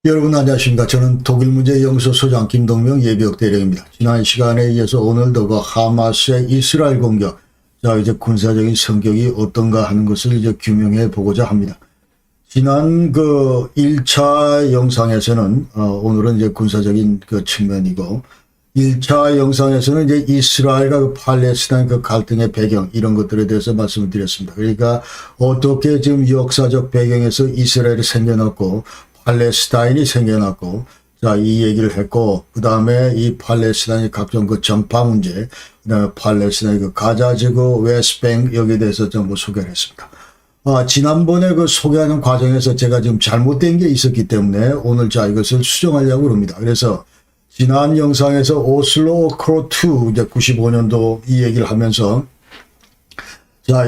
여러분 안녕하십니까. 저는 독일문제연구소 소장 김동명 예비역 대령입니다. 지난 시간에 이어서 오늘도 그 하마스의 이스라엘 공격, 이제 군사적인 성격이 어떤가 하는 것을 이제 규명해 보고자 합니다. 지난 그 1차 영상에서는 오늘은 이제 군사적인 그 측면이고, 1차 영상에서는 이제 이스라엘과 그 팔레스타인 그 갈등의 배경 이런 것들에 대해서 말씀을 드렸습니다. 그러니까 어떻게 지금 역사적 배경에서 이스라엘이 생겨났고 팔레스타인이 생겨났고, 이 얘기를 했고, 그 다음에 이 팔레스타인의 각종 그 전파 문제, 그 다음에 팔레스타인 그 가자지구, 웨스트뱅크 여기에 대해서 전부 소개를 했습니다. 지난번에 그 소개하는 과정에서 제가 지금 잘못된 게 있었기 때문에 오늘 이것을 수정하려고 합니다. 그래서 지난 영상에서 오슬로 어코드 2, 이제 95년도 이 얘기를 하면서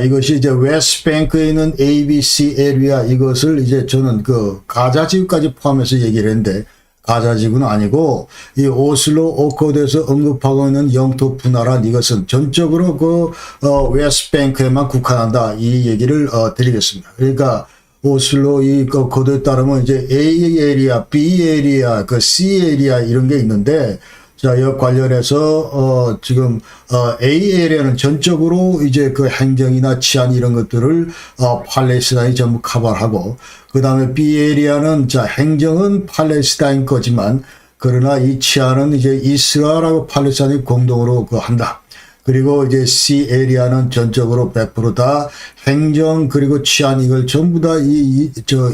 이것이 이제 웨스트뱅크에 있는 ABC 에리아 이것을 이제 저는 그 가자지구까지 포함해서 얘기를 했는데 가자지구는 아니고 이 오슬로 어코드에서 언급하고 있는 영토 분할한 이것은 전적으로 그 웨스트뱅크에만 국한한다 이 얘기를 드리겠습니다. 그러니까 오슬로 이 코드에 따르면 이제 A 에리아, B 에리아, 그 C 에리아 이런 게 있는데 이 관련해서, 지금, A 에리아는 전적으로 이제 그 행정이나 치안 이런 것들을, 팔레스타인이 전부 커버하고, 그 다음에 B 에리아는, 행정은 팔레스타인 거지만, 그러나 이 치안은 이제 이스라엘하고 팔레스타인이 공동으로 한다. 그리고 이제 C 에리아는 전적으로 100% 다 행정, 그리고 치안 이걸 전부 다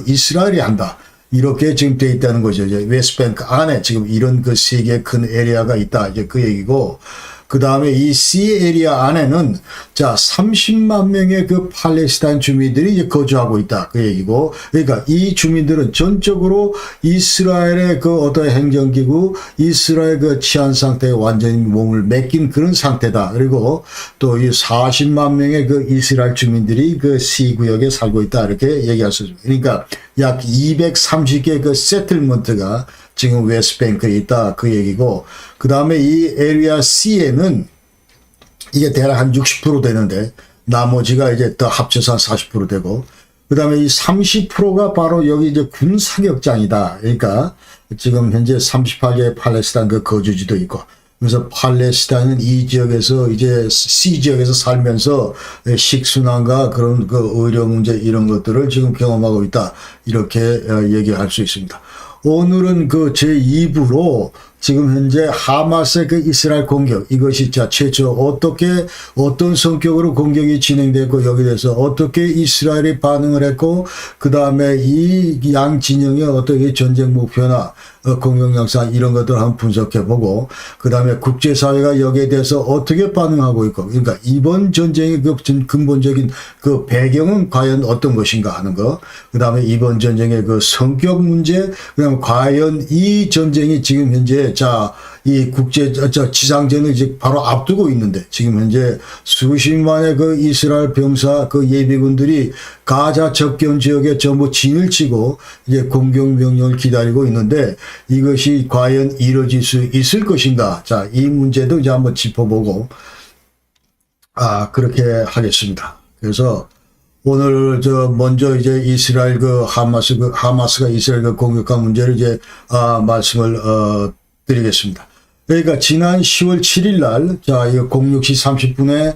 이스라엘이 한다. 이렇게 지금 돼 있다는 거죠. 이제 웨스트뱅크 안에 지금 이런 그 세 개의 큰 에리아가 있다. 이제 그 얘기고. 그 다음에 이 C 에리아 안에는 30만 명의 그 팔레스타인 주민들이 이제 거주하고 있다. 그 얘기고. 그러니까 이 주민들은 전적으로 이스라엘의 그 어떤 행정기구, 이스라엘 그 치안 상태에 완전히 몸을 맡긴 그런 상태다. 그리고 또 이 40만 명의 그 이스라엘 주민들이 그 C 구역에 살고 있다. 이렇게 얘기할 수 있습니다. 그러니까 약 230개 그 세틀먼트가 지금 웨스트뱅크에 있다. 그 얘기고. 그 다음에 이 에리아 C에는 이게 대략 한 60% 되는데 나머지가 이제 더 합쳐서 한 40% 되고, 그 다음에 이 30%가 바로 여기 이제 군 사격장이다. 그러니까 지금 현재 38개의 팔레스타인 그 거주지도 있고, 그래서 팔레스타인은 이 지역에서 이제 C 지역에서 살면서 식순환과 그런 그 의료 문제 이런 것들을 지금 경험하고 있다. 이렇게 얘기할 수 있습니다. 오늘은 그 제2부로 지금 현재 하마스의 그 이스라엘 공격, 이것이 최초 어떤 성격으로 공격이 진행됐고, 여기에 대해서 어떻게 이스라엘이 반응을 했고, 그 다음에 이 양 진영의 어떤 전쟁 목표나 공격 영상 이런 것들을 한번 분석해보고, 그 다음에 국제사회가 여기에 대해서 어떻게 반응하고 있고, 그러니까 이번 전쟁의 그 근본적인 그 배경은 과연 어떤 것인가 하는 거, 그 다음에 이번 전쟁의 그 성격 문제, 그 다음에 과연 이 전쟁이 지금 현재 이 국제 지상전을 이제 바로 앞두고 있는데 지금 현재 수십만의 그 이스라엘 병사 그 예비군들이 가자 접경 지역에 전부 진을 치고 이제 공격 명령을 기다리고 있는데 이것이 과연 이루어질 수 있을 것인가? 이 문제도 이제 한번 짚어보고 그렇게 하겠습니다. 그래서 오늘 먼저 이제 이스라엘 하마스가 이스라엘 그 공격한 문제를 이제 말씀을 드리겠습니다. 그러니까 지난 10월 7일 날 이거 06시 30분에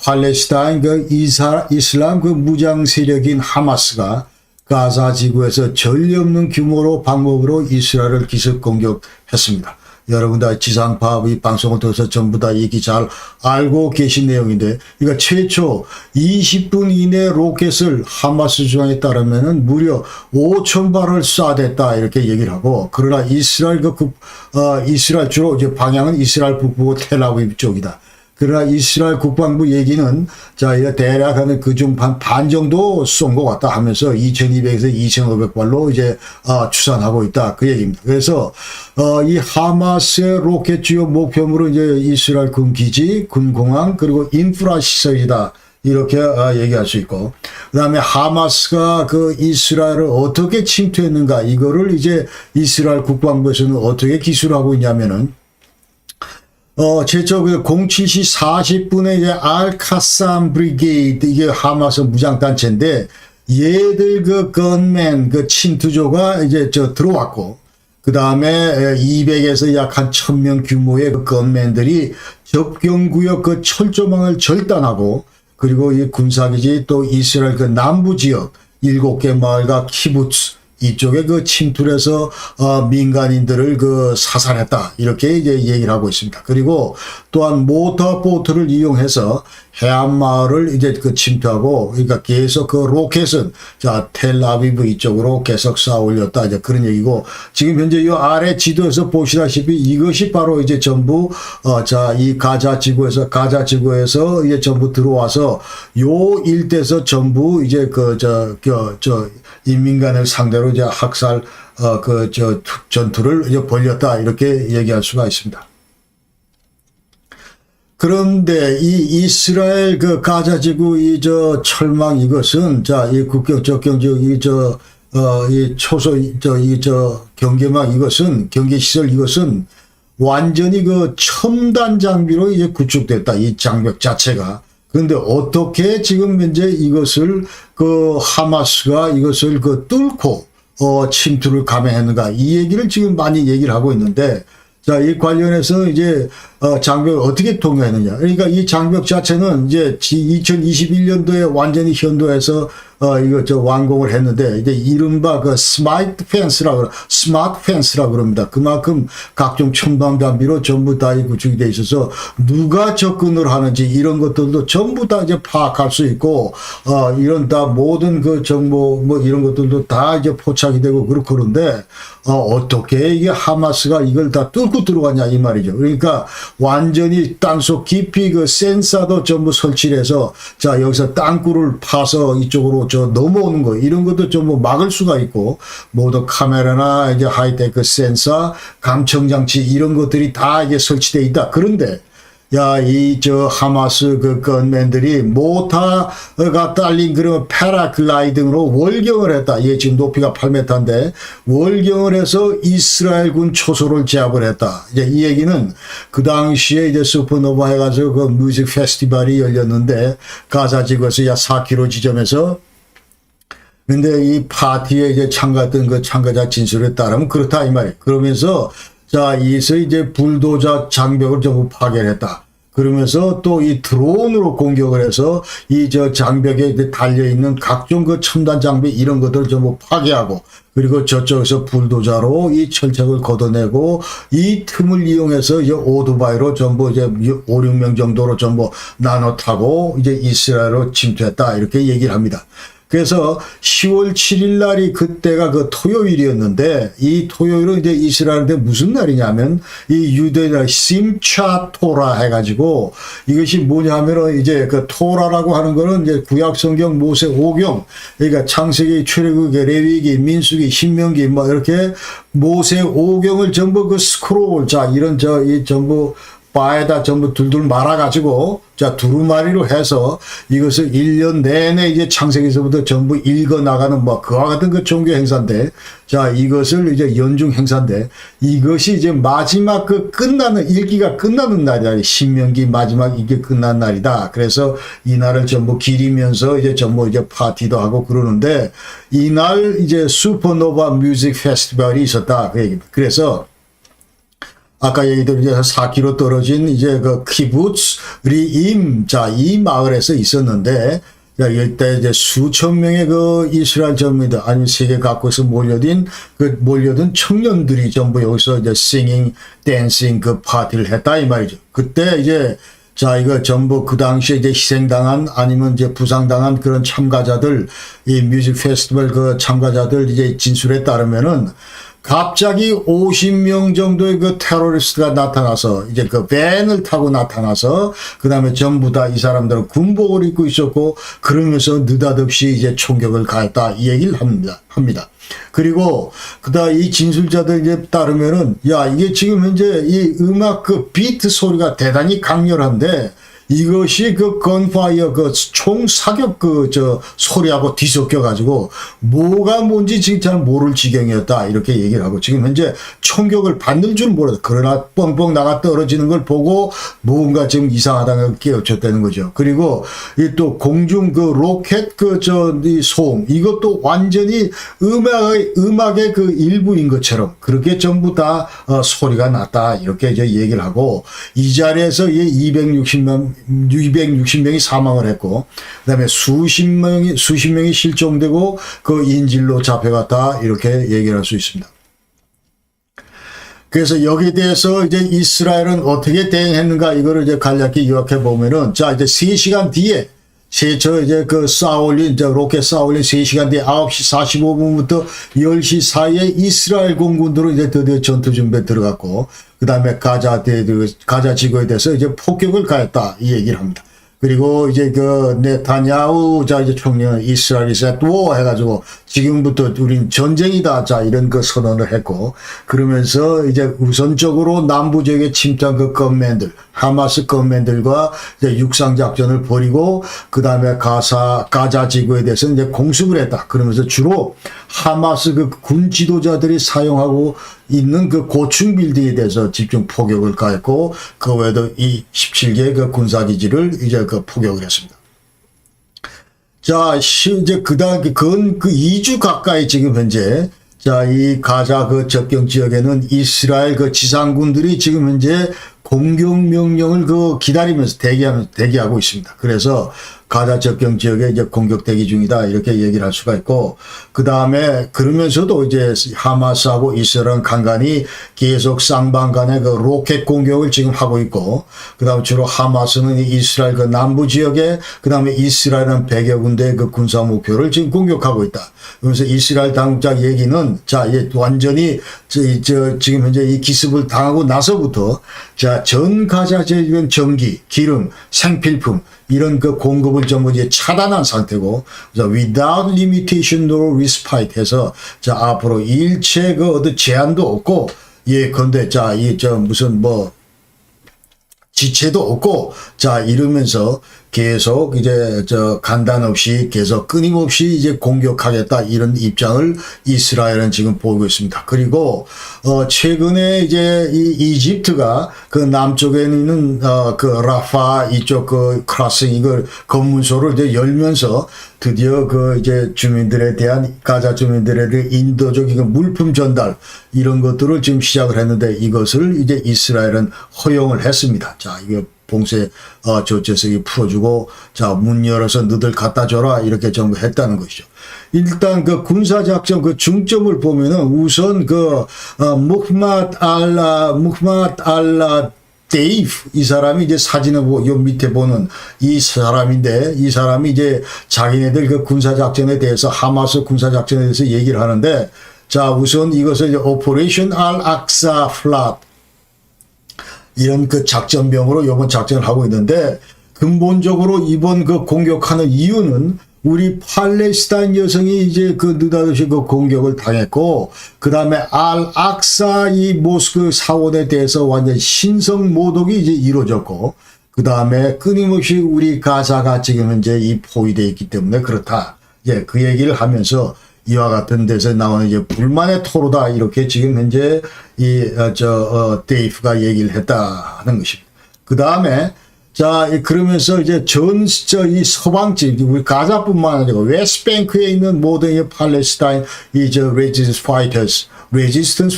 팔레스타인 그 이슬람 그 무장 세력인 하마스가 가자 지구에서 전례 없는 규모로 방법으로 이스라엘을 기습 공격했습니다. 여러분 다 지상파 이 방송을 통해서 전부 다 얘기 잘 알고 계신 내용인데, 그러니까 최초 20분 이내 로켓을 하마스 주장에 따르면은 무려 5,000발을 쏴댔다 이렇게 얘기를 하고, 그러나 이스라엘 이스라엘 주로 이제 방향은 이스라엘 북부 텔아비브 쪽이다. 그러나 이스라엘 국방부 얘기는 이거 대략 하면 그중 반 정도 쏜 것 같다 하면서 2,200에서 2,500발로 이제 추산하고 있다 그 얘기입니다. 그래서 이 하마스의 로켓 주요 목표물은 이제 이스라엘 군 기지, 군 공항 그리고 인프라 시설이다. 이렇게 얘기할 수 있고, 그 다음에 하마스가 그 이스라엘을 어떻게 침투했는가 이거를 이제 이스라엘 국방부에서는 어떻게 기술하고 있냐면은 최초 그 07시 40분에 이제 알카삼 브리게이드, 이게 하마스 무장단체인데, 얘들 그 건맨 그 침투조가 이제 들어왔고, 그 다음에 200에서 약 한 1000명 규모의 그 건맨들이 접경구역 그 철조망을 절단하고, 그리고 이 군사기지 또 이스라엘 그 남부 지역 7개 마을과 키부츠 이쪽에 그 침투를 해서 민간인들을 그 사살했다, 이렇게 이제 얘기를 하고 있습니다. 그리고 또한 모터보트를 이용해서 해안 마을을 이제 그 침투하고, 그러니까 계속 그 로켓은 텔아비브 이쪽으로 계속 쌓아 올렸다, 이제 그런 얘기고, 지금 현재 이 아래 지도에서 보시다시피 이것이 바로 이제 전부 이 가자 지구에서 이제 전부 들어와서 요 일대에서 전부 이제 인민간을 상대로 이제 학살 전투를 이제 벌였다, 이렇게 얘기할 수가 있습니다. 그런데 이 이스라엘 그 가자 지구 이 철망 이것은 이 국경 접경 지역 이 초소 경계망 이것은 경계시설 이것은 완전히 그 첨단 장비로 이제 구축됐다, 이 장벽 자체가. 그런데 어떻게 지금 현재 이것을 그 하마스가 이것을 그 뚫고 침투를 감행했는가, 이 얘기를 지금 많이 얘기를 하고 있는데, 이 관련해서 이제 장벽을 어떻게 통과했느냐. 그러니까 이 장벽 자체는 이제 2021년도에 완전히 현도해서 완공을 했는데, 이제 이른바 그 스마트 펜스라고 그럽니다. 그만큼 각종 첨단 장비로 전부 다 구축이 돼 있어서 누가 접근을 하는지 이런 것들도 전부 다 이제 파악할 수 있고, 이런 다 모든 그 정보 이런 것들도 다 이제 포착이 되고 그런데, 어떻게 이게 하마스가 이걸 다 뚫고 들어가냐, 이 말이죠. 그러니까 완전히 땅속 깊이 그 센서도 전부 설치를 해서 여기서 땅굴을 파서 이쪽으로 넘어오는 거, 이런 것도 전부 막을 수가 있고, 모두 카메라나 이제 하이테크 센서, 감청장치 이런 것들이 다 이제 설치되어 있다. 그런데 하마스 그 건맨들이 모터가 딸린 그런 패라글라이딩으로 월경을 했다. 이게 지금 높이가 8m인데 월경을 해서 이스라엘군 초소를 제압을 했다. 이제 이 얘기는 그 당시에 이제 슈퍼노바 해가지고 그 뮤직 페스티벌이 열렸는데, 가자 지구에서 약 4km 지점에서. 근데 이 파티에 이제 참가했던 그 참가자 진술에 따르면 그렇다, 이 말이에요. 그러면서 이에서 이제 불도저 장벽을 전부 파괴했다. 그러면서 또 이 드론으로 공격을 해서 이 장벽에 달려있는 각종 그 첨단 장비 이런 것들을 전부 파괴하고, 그리고 저쪽에서 불도저로 이 철책을 걷어내고, 이 틈을 이용해서 이제 오토바이로 전부 이제 5, 6명 정도로 전부 나눠 타고 이제 이스라엘로 침투했다, 이렇게 얘기를 합니다. 그래서 10월 7일 날이 그때가 그 토요일이었는데, 이 토요일은 이제 이스라엘인데 무슨 날이냐면 이 유대인의 심차 토라 해가지고, 이것이 뭐냐 하면은 이제 그 토라라고 하는 거는 이제 구약 성경 모세 5경, 그러니까 창세기, 출애굽기, 레위기, 민수기, 신명기 이렇게 모세 5경을 전부 그 스크롤, 이런 이 전부 바에다 전부 둘둘 말아가지고, 두루마리로 해서 이것을 1년 내내 이제 창세기서부터 전부 읽어 나가는 그와 같은 그 종교 행사인데, 이것을 이제 연중 행사인데, 이것이 이제 마지막 그 읽기가 끝나는 날이다. 신명기 마지막 읽기 끝난 날이다. 그래서 이 날을 전부 기리면서 이제 전부 이제 파티도 하고 그러는데, 이날 이제 슈퍼노바 뮤직 페스티벌이 있었다, 그 얘기입니다. 그래서 아까 얘기들 이제 4km 떨어진 이제 그 키부츠 리임, 이 마을에서 있었는데, 이때 이제 수천 명의 그 이스라엘 전민들, 아니면 세계 각국에서 몰려든 청년들이 전부 여기서 이제 싱잉, 댄싱 그 파티를 했다, 이 말이죠. 그때 이제 이거 전부 그 당시에 이제 희생당한 아니면 이제 부상당한 그런 참가자들, 이 뮤직 페스티벌 그 참가자들 이제 진술에 따르면은, 갑자기 50명 정도의 그 테러리스트가 나타나서 이제 그 밴을 타고 나타나서, 그 다음에 전부 다 이 사람들은 군복을 입고 있었고, 그러면서 느닷없이 이제 총격을 가했다, 이 얘기를 합니다. 그리고 그다음 이 진술자들에 따르면은, 이게 지금 현재 이 음악 그 비트 소리가 대단히 강렬한데, 이것이 그 건파이어 그 총 사격 그 소리하고 뒤섞여 가지고 뭐가 뭔지 지금 잘 모를 지경이었다 이렇게 얘기를 하고 지금 현재 총격을 받는 줄 몰라도 그러나 뻥뻥 나가 떨어지는 걸 보고 뭔가 지금 이상하다는 걸 깨우쳤다는 거죠. 그리고 이 또 공중 그 로켓 이 소음 이것도 완전히 음악의 그 일부인 것처럼 그렇게 전부 다 소리가 났다 이렇게 이제 얘기를 하고 이 자리에서 260명이 사망을 했고 그다음에 수십 명이 실종되고 그 인질로 잡혀갔다 이렇게 얘기를 할 수 있습니다. 그래서 여기에 대해서 이제 이스라엘은 어떻게 대응했는가 이거를 이제 간략히 요약해 보면은 자 이제 3시간 뒤에 이제 그 로켓 쏴올린 3시간 뒤에 9시 45분부터 10시 사이에 이스라엘 공군들은 이제 드디어 전투 준비에 들어갔고, 그 다음에 가자 지구에 대해서 이제 폭격을 가했다. 이 얘기를 합니다. 그리고 이제 그 네타냐후 이제 총리는 이스라엘이 또 해가지고 지금부터 우린 전쟁이다 자 이런 그 선언을 했고, 그러면서 이제 우선적으로 남부 지역에 침투한 그 건맨들 하마스 건맨들과 이제 육상 작전을 벌이고 그 다음에 가자 지구에 대해서 이제 공습을 했다. 그러면서 주로 하마스 그 군 지도자들이 사용하고 있는 그 고층 빌딩에 대해서 집중 폭격을 가했고, 그 외에도 이 17개 그 군사기지를 이제 그 폭격을 했습니다. 자, 이제 그 2주 가까이 지금 현재 자, 이 가자 그 접경 지역에는 이스라엘 그 지상군들이 지금 현재 공격 명령을 기다리면서 대기하고 있습니다. 그래서 가자 접경 지역에 이제 공격 대기 중이다 이렇게 얘기를 할 수가 있고, 그 다음에 그러면서도 이제 하마스하고 이스라엘은 간간히 계속 쌍방 간의 그 로켓 공격을 지금 하고 있고, 그 다음에 주로 하마스는 이스라엘 그 남부 지역에, 그 다음에 이스라엘은 100여 군데 그 군사 목표를 지금 공격하고 있다. 그래서 이스라엘 당국자 얘기는 자, 완전히 지금 현재 이 기습을 당하고 나서부터 자, 전 가자 지역은 전기, 기름, 생필품 이런 그 공급을 전부 이제 차단한 상태고, without limitation or respite 해서, 자, 앞으로 일체 어떤 제한도 없고, 근데, 자, 무슨 지체도 없고, 자, 이러면서 계속 이제 간단 없이 계속 끊임없이 이제 공격하겠다 이런 입장을 이스라엘은 지금 보이고 있습니다. 그리고 최근에 이제 이 이집트가 그 남쪽에 있는 그 라파 이쪽 그 크라싱 이걸 검문소를 이제 열면서 드디어 그 이제 주민들에 대한 가자 주민들에 대한 인도적인 물품 전달 이런 것들을 지금 시작을 했는데, 이것을 이제 이스라엘은 허용을 했습니다. 자, 이거 봉쇄 조치에서 풀어주고, 자, 문 열어서 너들 갖다 줘라 이렇게 전부 했다는 것이죠. 일단 그 군사작전 그 중점을 보면은 우선 그 무흐마드 알라 데이프 이 사람이 이제 사진을 요 밑에 보는 이 사람인데, 이 사람이 이제 자기네들 그 군사작전에 대해서 하마스 군사작전에 대해서 얘기를 하는데, 자, 우선 이것을 이제 오퍼레이션 알 악사 플랫 이런 그 작전명으로 이번 작전을 하고 있는데, 근본적으로 이번 그 공격하는 이유는 우리 팔레스타인 여성이 이제 그 느닷없이 그 공격을 당했고, 그 다음에 알 악사 이 모스크 사원에 대해서 완전 신성 모독이 이제 이루어졌고, 그 다음에 끊임없이 우리 가자가 지금 현재 이 포위되어 있기 때문에 그렇다. 이제 그 얘기를 하면서 이와 같은 데서 나오는 이제 불만의 토로다 이렇게 지금 현재 데이프가 얘기를 했다는 것입니다. 그 다음에 자, 그러면서 이제 이 서방지, 우리 가자뿐만 아니고 웨스트뱅크에 있는 모든 이 팔레스타인 레지스턴스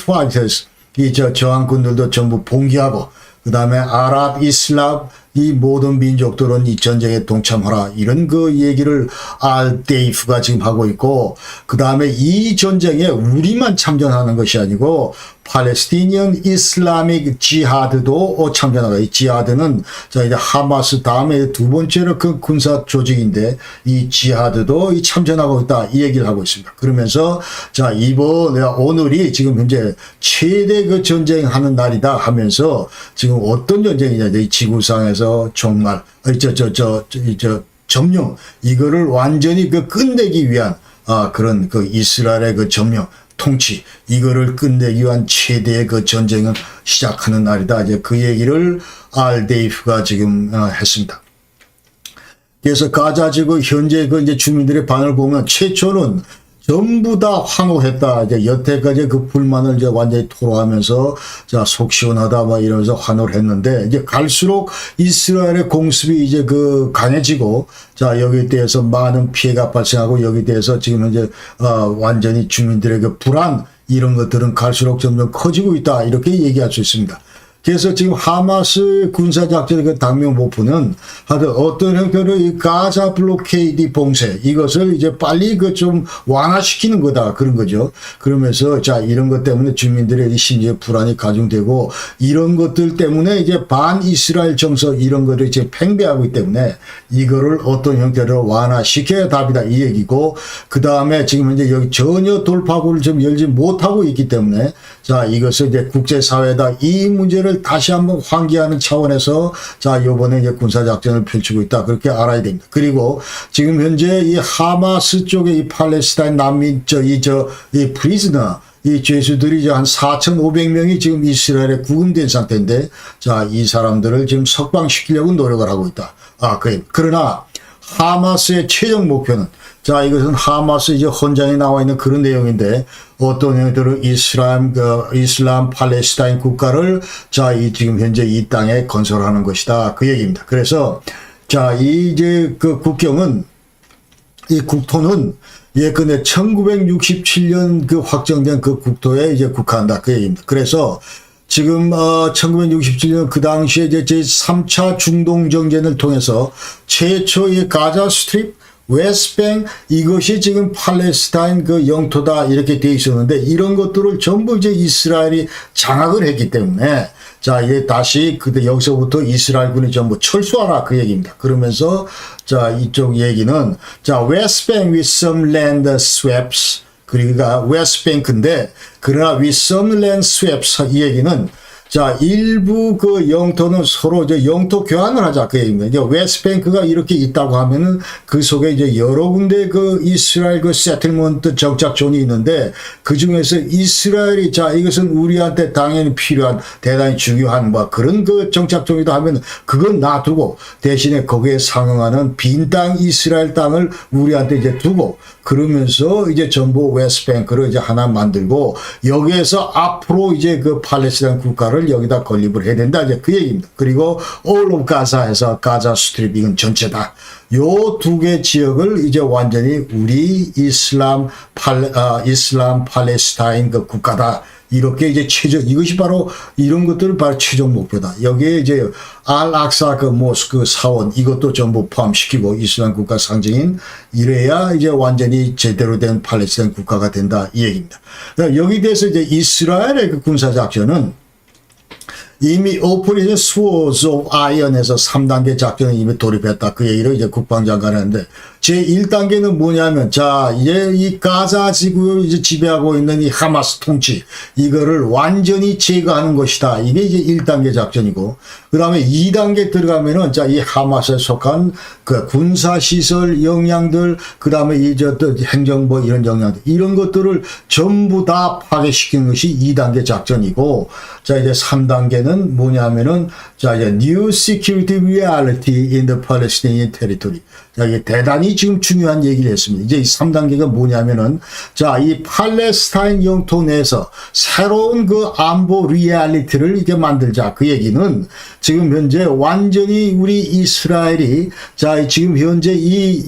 파이터스 이 저항군들도 전부 봉기하고, 그 다음에 아랍, 이슬람 이 모든 민족들은 이 전쟁에 동참하라 이런 그 얘기를 데이프가 지금 하고 있고, 그 다음에 이 전쟁에 우리만 참전하는 것이 아니고 팔레스티니언 이슬라믹 지하드도 참전하라. 이 지하드는 자 이제 하마스 다음에 두 번째로 그 군사 조직인데, 이 지하드도 이 참전하고 있다 이 얘기를 하고 있습니다. 그러면서 자 오늘이 지금 현재 최대 그 전쟁하는 날이다 하면서, 지금 어떤 전쟁이냐, 이 지구상에서 정말 점령 이거를 완전히 그 끝내기 위한 그런 그 이스라엘의 그 점령 통치 이거를 끝내기 위한 최대의 그 전쟁을 시작하는 날이다. 이제 그 얘기를 데이프가 지금 했습니다. 그래서 가자 지구 현재 그 이제 주민들의 반응을 보면 최초는 전부 다 환호했다. 이제 여태까지 그 불만을 이제 완전히 토로하면서 자, 속 시원하다 막 이러면서 환호를 했는데 이제 갈수록 이스라엘의 공습이 이제 그 강해지고 자, 여기에 대해서 많은 피해가 발생하고 여기에 대해서 지금 현재 완전히 주민들의 그 불안 이런 것들은 갈수록 점점 커지고 있다. 이렇게 얘기할 수 있습니다. 그래서 지금 하마스 군사작전의 그 당면 목표는 하여튼 어떤 형태로 이 가자 블로케이드 봉쇄 이것을 이제 빨리 그 좀 완화시키는 거다 그런 거죠. 그러면서 자 이런 것 때문에 주민들의 심지어 불안이 가중되고 이런 것들 때문에 이제 반 이스라엘 정서 이런 거를 이제 팽배하고 있기 때문에 이거를 어떤 형태로 완화시켜야 답이다 이 얘기고 그 다음에 지금 현재 여기 전혀 돌파구를 좀 열지 못하고 있기 때문에 자 이것을 이제 국제사회에다 이 문제를 다시 한번 환기하는 차원에서 자 요번에 이제 군사작전을 펼치고 있다 그렇게 알아야 됩니다. 그리고 지금 현재 이 하마스 쪽에 이 팔레스타인 난민 이 프리즈너 이 죄수들이 한 4,500명이 지금 이스라엘에 구금된 상태인데 자 이 사람들을 지금 석방시키려고 노력을 하고 있다. 그러나 하마스의 최종 목표는 자 이것은 하마스 이제 헌장에 나와 있는 그런 내용인데 어떤 형태로 이슬람 팔레스타인 국가를 자 이 지금 현재 이 땅에 건설하는 것이다 그 얘기입니다. 그래서 자 이제 그 국경은 이 국토는 예컨대 1967년 그 확정된 그 국토에 이제 국한다 그 얘기입니다. 그래서 지금 1967년 그 당시에 이제 제3차 중동 정전을 통해서 최초의 가자 스트립 웨스트뱅 이것이 지금 팔레스타인 그 영토다 이렇게 돼 있었는데 이런 것들을 전부 이제 이스라엘이 장악을 했기 때문에 자 이제 다시 그때 여기서부터 이스라엘군이 전부 철수하라 그 얘기입니다. 그러면서 자 이쪽 얘기는 자 웨스트뱅 with some land swaps 그러니까 웨스트뱅크인데 그러나 with some land swaps 이 얘기는 자, 일부 그 영토는 서로 이제 영토 교환을 하자 그 얘기입니다. 이제 웨스트뱅크가 이렇게 있다고 하면은 그 속에 이제 여러 군데 그 이스라엘 그 세틀먼트 정착존이 있는데 그 중에서 이스라엘이 자, 이것은 우리한테 당연히 필요한 대단히 중요한 뭐 그런 그 정착존이다 하면 그건 놔두고 대신에 거기에 상응하는 빈 땅 이스라엘 땅을 우리한테 이제 두고 그러면서 이제 전부 웨스트뱅크를 이제 하나 만들고 여기에서 앞으로 이제 그 팔레스타인 국가를 여기다 건립을 해야 된다. 이제 그 얘기입니다. 그리고 all of 가자에서 가자 스트립 이건 전체다. 요 두 개 지역을 이제 완전히 우리 이슬람 팔레스타인 그 국가다. 이렇게 이제 이것이 바로 이런 것들은 바로 최종 목표다. 여기에 이제 알-악사 그 모스크 사원 이것도 전부 포함시키고 이슬람 국가 상징인 이래야 이제 완전히 제대로 된 팔레스타인 국가가 된다. 이 얘기입니다. 여기 대해서 이제 이스라엘의 그 군사작전은 이미 오퍼레이션 스워즈 오브 아이언에서 3단계 작전에 이미 돌입했다. 그 얘기를 이제 국방장관이 하는데 제1단계는 뭐냐면 자 이제 이 가자 지구를 이제 지배하고 있는 이 하마스 통치 이거를 완전히 제거하는 것이다. 이게 이제 1단계 작전이고 그 다음에 2단계 들어가면은 자 이 하마스에 속한 그 군사시설 역량들 그 다음에 이 또 행정부 이런 역량들 이런 것들을 전부 다 파괴시키는 것이 2단계 작전이고 자 이제 3단계는 뭐냐면은 자 이제 New Security Reality in the Palestinian Territory 자 이게 대단히 지금 중요한 얘기를 했습니다. 이제 이 3단계가 뭐냐면은 자 이 팔레스타인 영토 내에서 새로운 그 안보 리얼리티를 이렇게 만들자 그 얘기는 지금 현재 완전히 우리 이스라엘이 자 지금 현재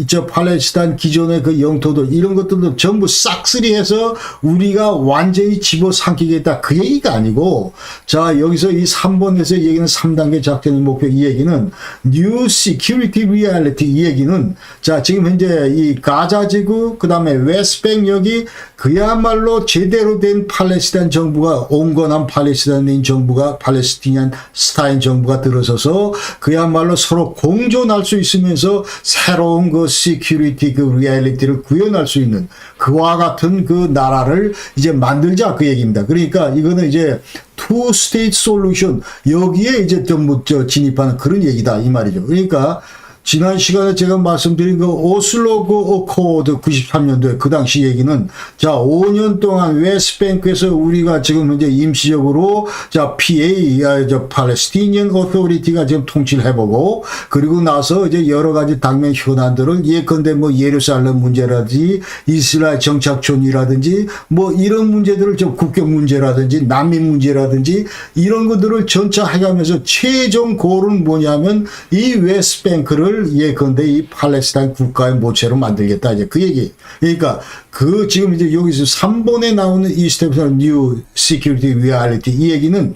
저 팔레스타인 기존의 그 영토들 이런 것들도 전부 싹쓸이해서 우리가 완전히 집어삼키겠다 그 얘기가 아니고 자 여기서 이 3번에서 얘기는 3단계 작전의 목표 이 얘기는 New Security Reality 이 얘기는 자 지금 현재 이 가자 지구 그 다음에 웨스트뱅크 여기 그야말로 제대로 된 팔레스타인 정부가 온건한 팔레스타인 정부가 팔레스티니안 스타인 정부가 들어서서 그야말로 서로 공존할 수 있으면서 새로운 그 시큐리티 그 리얼리티를 구현할 수 있는 그와 같은 그 나라를 이제 만들자 그 얘기입니다. 그러니까 이거는 이제 투 스테이트 솔루션 여기에 이제 전부 진입하는 그런 얘기다 이 말이죠. 그러니까 지난 시간에 제가 말씀드린 그 오슬로 그 어코드 93년도에 그 당시 얘기는 자 5년 동안 웨스트뱅크에서 우리가 지금 현재 임시적으로 자 PA 저 팔레스티니언 오토리티가 지금 통치를 해보고 그리고 나서 이제 여러 가지 당면 현안들을 예컨대 뭐 예루살렘 문제라든지 이스라엘 정착촌이라든지 뭐 이런 문제들을 좀 국경 문제라든지 난민 문제라든지 이런 것들을 전차해가면서 최종 골은 뭐냐면 이 웨스트뱅크를 예컨대 이 팔레스타인 국가의 모체로 만들겠다 이제 그 얘기. 그러니까 그 지금 이제 여기서 3번에 나오는 이 스텝에서 뉴 시큐리티 리얼리티 이 얘기는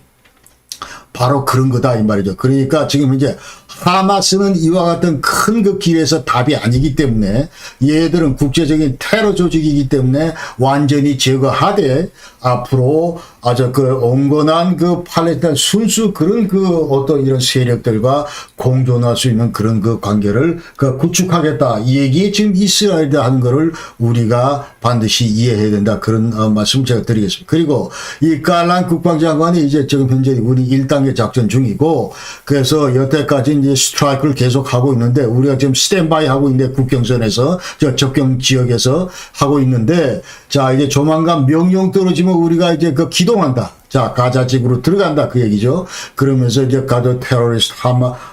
바로 그런 거다 이 말이죠. 그러니까 지금 이제 하마스는 이와 같은 큰 그 길에서 답이 아니기 때문에 얘들은 국제적인 테러 조직이기 때문에 완전히 제거하되 앞으로 아주 그 온건한 그 팔레스타인 순수 그런 그 어떤 이런 세력들과 공존할 수 있는 그런 그 관계를 그 구축하겠다. 이 얘기 지금 이스라엘이 하는 거를 우리가 반드시 이해해야 된다. 그런 말씀 제가 드리겠습니다. 그리고 이 갈란 국방장관이 이제 지금 현재 우리 1단계 작전 중이고 그래서 여태까지 이제 스트라이크를 계속 하고 있는데 우리가 지금 스탠바이 하고 있는데 국경선에서 저 접경 지역에서 하고 있는데 자 이제 조만간 명령 떨어지면 우리가 이제 그 기동한다. 자 가자 지구로 들어간다 그 얘기죠. 그러면서 이제 가드 테러리스트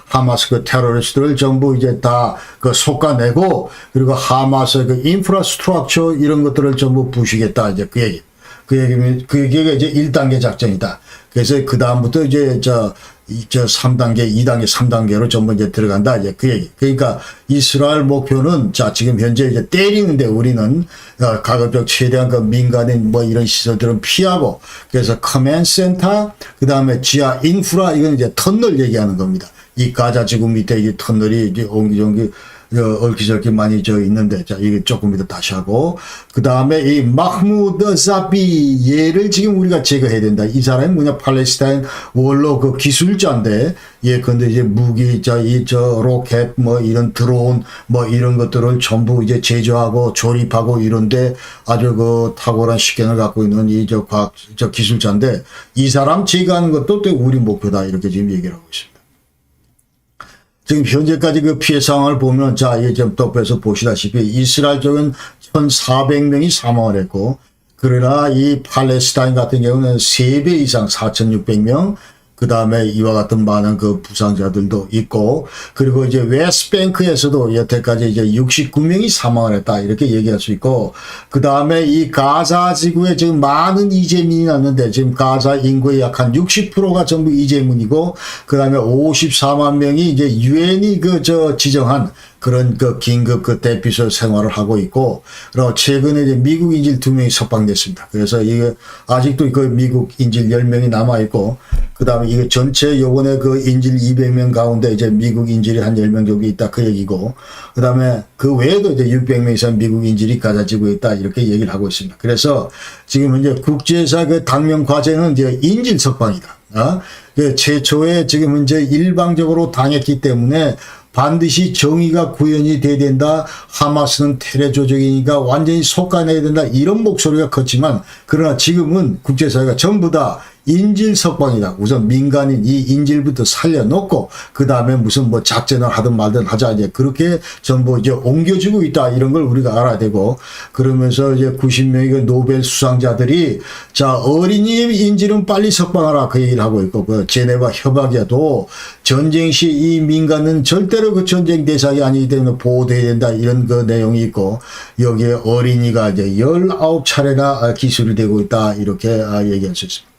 하마스 그 테러리스트를 전부 이제 다 그 솎아내고 그리고 하마스의 그 인프라스트럭처 이런 것들을 전부 부수겠다 이제 그 얘기. 그 얘기가 이제 1단계 작전이다. 그래서 그 다음부터 이제 저 3단계, 2단계, 3단계로 전부 이제 들어간다. 이제 그 얘기. 그러니까 이스라엘 목표는 자, 지금 현재 이제 때리는데 우리는 가급적 최대한 그 민간인 뭐 이런 시설들은 피하고 그래서 커맨드 센터, 그 다음에 지하 인프라 이건 이제 터널 얘기하는 겁니다. 이 가자 지구 밑에 이 터널이 이제 옹기종기 얽히저얽히 많이 저 있는데 자 이게 조금 이따 다시 하고 그 다음에 이 마흐무드 자비 얘를 지금 우리가 제거해야 된다. 이 사람이 뭐냐 팔레스타인 원로 그 기술자인데 예 근데 이제 무기 저 로켓 뭐 이런 드론 뭐 이런 것들을 전부 이제 제조하고 조립하고 이런데 아주 그 탁월한 식견을 갖고 있는 이 저 과학 저 기술자인데 이 사람 제거하는 것도 또 우리 목표다 이렇게 지금 얘기를 하고 있습니다. 지금 현재까지 그 피해 상황을 보면 자 이게 좀 덮여서 보시다시피 이스라엘 쪽은 1,400명이 사망을 했고 그러나 이 팔레스타인 같은 경우는 3배 이상 4,600명 그 다음에 이와 같은 많은 그 부상자들도 있고 그리고 이제 웨스트뱅크에서도 여태까지 이제 69명이 사망을 했다 이렇게 얘기할 수 있고 그 다음에 이 가자 지구에 지금 많은 이재민이 났는데 지금 가자 인구의 약 한 60%가 전부 이재민이고 그 다음에 54만 명이 이제 유엔이 그 지정한 그런 그 긴급 그 대피소 생활을 하고 있고 그리고 최근에 이제 미국 인질 2명이 석방됐습니다. 그래서 이게 아직도 그 미국 인질 10명이 남아 있고 그다음에 이게 전체 요번에 그 인질 200명 가운데 이제 미국 인질이 한 10명 정도 있다 그 얘기고 그다음에 그 외에도 이제 600명 이상 미국 인질이 가자 지구에 있다 이렇게 얘기를 하고 있습니다. 그래서 지금 현재 국제사 그 당면 과제는 이제 인질 석방이다. 최초에 지금 현재 일방적으로 당했기 때문에 반드시 정의가 구현이 돼야 된다. 하마스는 테러 조직이니까 완전히 솎아내야 된다. 이런 목소리가 컸지만 그러나 지금은 국제사회가 전부 다 인질 석방이다. 우선 민간인 이 인질부터 살려놓고 그 다음에 무슨 뭐 작전을 하든 말든 하자 이제 그렇게 전부 이제 옮겨지고 있다. 이런 걸 우리가 알아야 되고 그러면서 이제 90명의 노벨 수상자들이 자 어린이 인질은 빨리 석방하라 그 얘기를 하고 있고 그 제네바 협약에도 전쟁 시 이 민간은 절대로 그 전쟁 대상이 아니기 때문에 보호돼야 된다 이런 그 내용이 있고 여기에 어린이가 이제 19차례나 기술이 되고 있다 이렇게 얘기할 수 있습니다.